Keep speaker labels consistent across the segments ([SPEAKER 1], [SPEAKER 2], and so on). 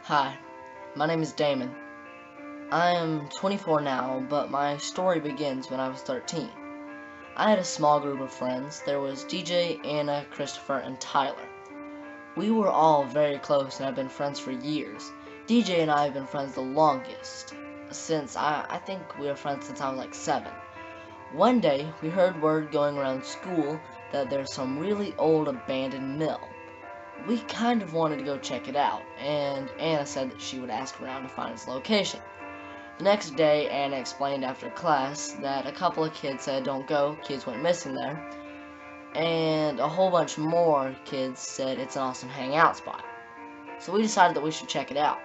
[SPEAKER 1] Hi, my name is Damon. I am 24 now, but my story begins when I was 13. I had a small group of friends. There was DJ, Anna, Christopher, and Tyler. We were all very close and have been friends for years. DJ and I have been friends the longest, since I think we were friends since I was like 7. One day, we heard word going around school that there's some really old abandoned mill. We kind of wanted to go check it out, and Anna said that she would ask around to find its location. The next day, Anna explained after class that a couple of kids said don't go, kids went missing there, and a whole bunch more kids said it's an awesome hangout spot. So we decided that we should check it out.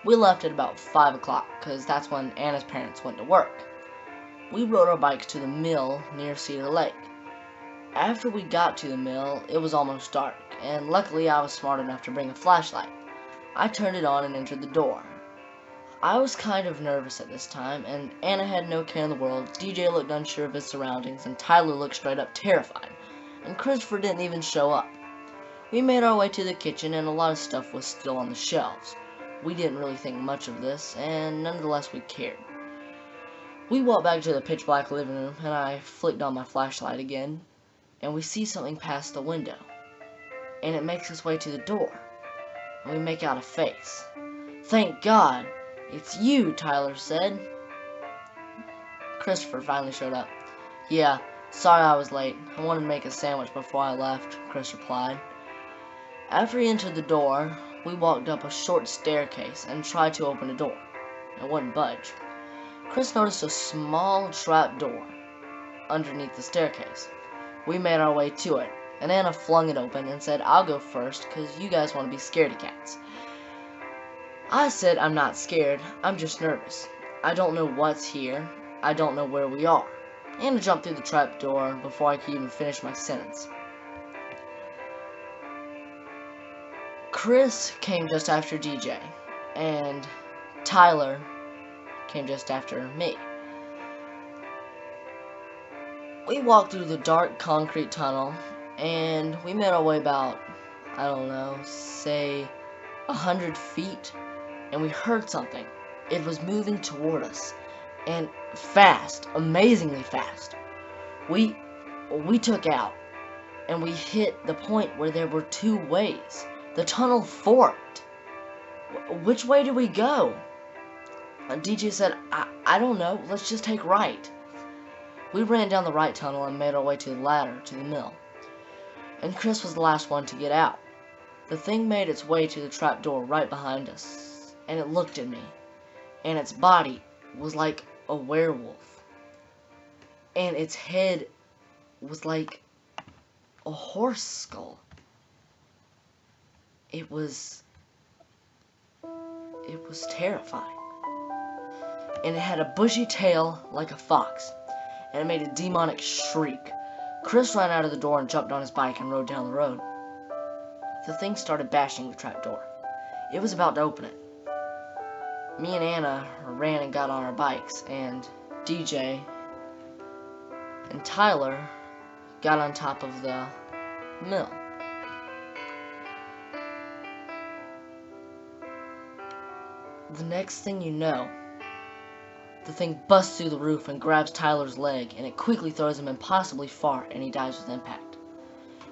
[SPEAKER 1] We left at about 5 o'clock, because that's when Anna's parents went to work. We rode our bikes to the mill near Cedar Lake. After we got to the mill, it was almost dark, and luckily I was smart enough to bring a flashlight. I turned it on and entered the door. I was kind of nervous at this time, and Anna had no care in the world, DJ looked unsure of his surroundings, and Tyler looked straight up terrified, and Christopher didn't even show up. We made our way to the kitchen, and a lot of stuff was still on the shelves. We didn't really think much of this, and nonetheless we cared. We walked back to the pitch black living room, and I flicked on my flashlight again, and we see something past the window, and it makes its way to the door, and we make out a face. "Thank God, it's you," Tyler said. Christopher finally showed up. "Yeah, sorry I was late. I wanted to make a sandwich before I left," Chris replied. After he entered the door, we walked up a short staircase and tried to open the door. It wouldn't budge. Chris noticed a small trap door underneath the staircase. We made our way to it, and Anna flung it open and said, "I'll go first, 'cause you guys want to be scaredy cats." I said, "I'm not scared, I'm just nervous. I don't know what's here. I don't know where we are." Anna jumped through the trap door before I could even finish my sentence. Chris came just after DJ, and Tyler came just after me. We walked through the dark concrete tunnel, and we made our way about, I don't know, say 100 feet, and we heard something. It was moving toward us, and fast, amazingly fast. We took out, and we hit the point where there were 2 ways. The tunnel forked. Which way do we go? DJ said, I don't know, let's just take right. We ran down the right tunnel and made our way to the ladder to the mill. And Chris was the last one to get out. The thing made its way to the trap door right behind us, and it looked at me. And its body was like a werewolf. And its head was like a horse skull. It was terrifying. And it had a bushy tail like a fox, and it made a demonic shriek. Chris ran out of the door and jumped on his bike and rode down the road. The thing started bashing the trap door. It was about to open it. Me and Anna ran and got on our bikes, and DJ and Tyler got on top of the mill. The next thing you know, the thing busts through the roof and grabs Tyler's leg, and it quickly throws him impossibly far, and he dies with impact.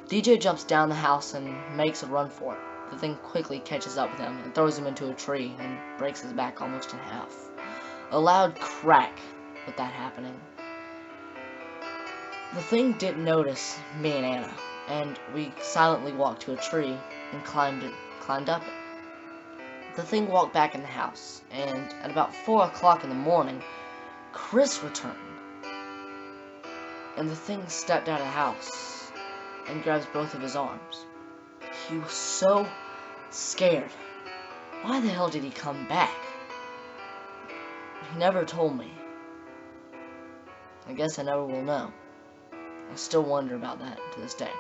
[SPEAKER 1] DJ jumps down the house and makes a run for it. The thing quickly catches up with him and throws him into a tree and breaks his back almost in half. A loud crack with that happening. The thing didn't notice me and Anna, and we silently walked to a tree and climbed up it. The thing walked back in the house, and at about 4 o'clock in the morning, Chris returned. And the thing stepped out of the house and grabs both of his arms. He was so scared. Why the hell did he come back? He never told me. I guess I never will know. I still wonder about that to this day.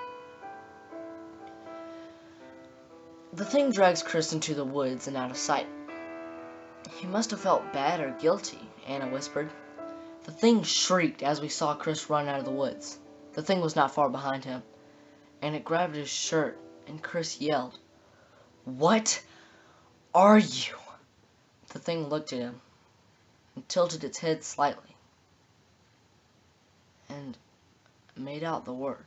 [SPEAKER 1] The thing drags Chris into the woods and out of sight. "He must have felt bad or guilty," Anna whispered. The thing shrieked as we saw Chris run out of the woods. The thing was not far behind him, and it grabbed his shirt, and Chris yelled, "What? are you? The thing looked at him and tilted its head slightly and made out the word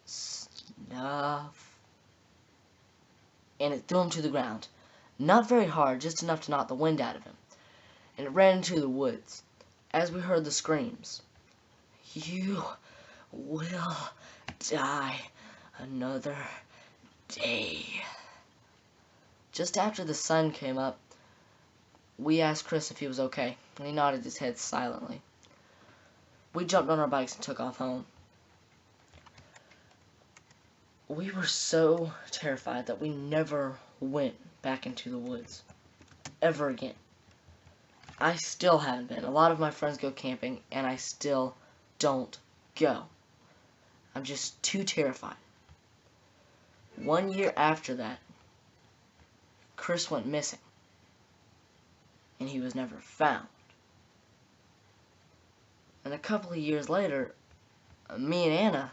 [SPEAKER 1] snuff, and it threw him to the ground. Not very hard, just enough to knock the wind out of him, and it ran into the woods. As we heard the screams, "You will die another day." Just after the sun came up, we asked Chris if he was okay, and he nodded his head silently. We jumped on our bikes and took off home. We were so terrified that we never went back into the woods ever again. I still haven't been. A lot of my friends go camping, and I still don't go. I'm just too terrified. 1 year after that, Chris went missing, and he was never found. And a couple of years later, me and Anna,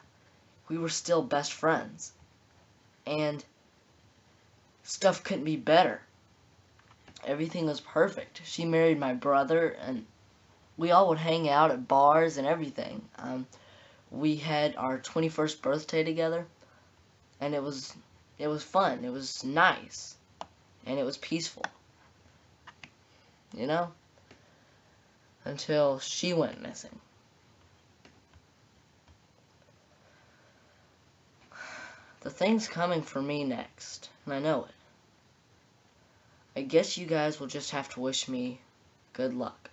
[SPEAKER 1] we were still best friends, and stuff couldn't be better. Everything was perfect. She married my brother, and we all would hang out at bars and everything. We had our 21st birthday together, and it was fun. It was nice, and it was peaceful, you know, until she went missing. The thing's coming for me next, and I know it. I guess you guys will just have to wish me good luck.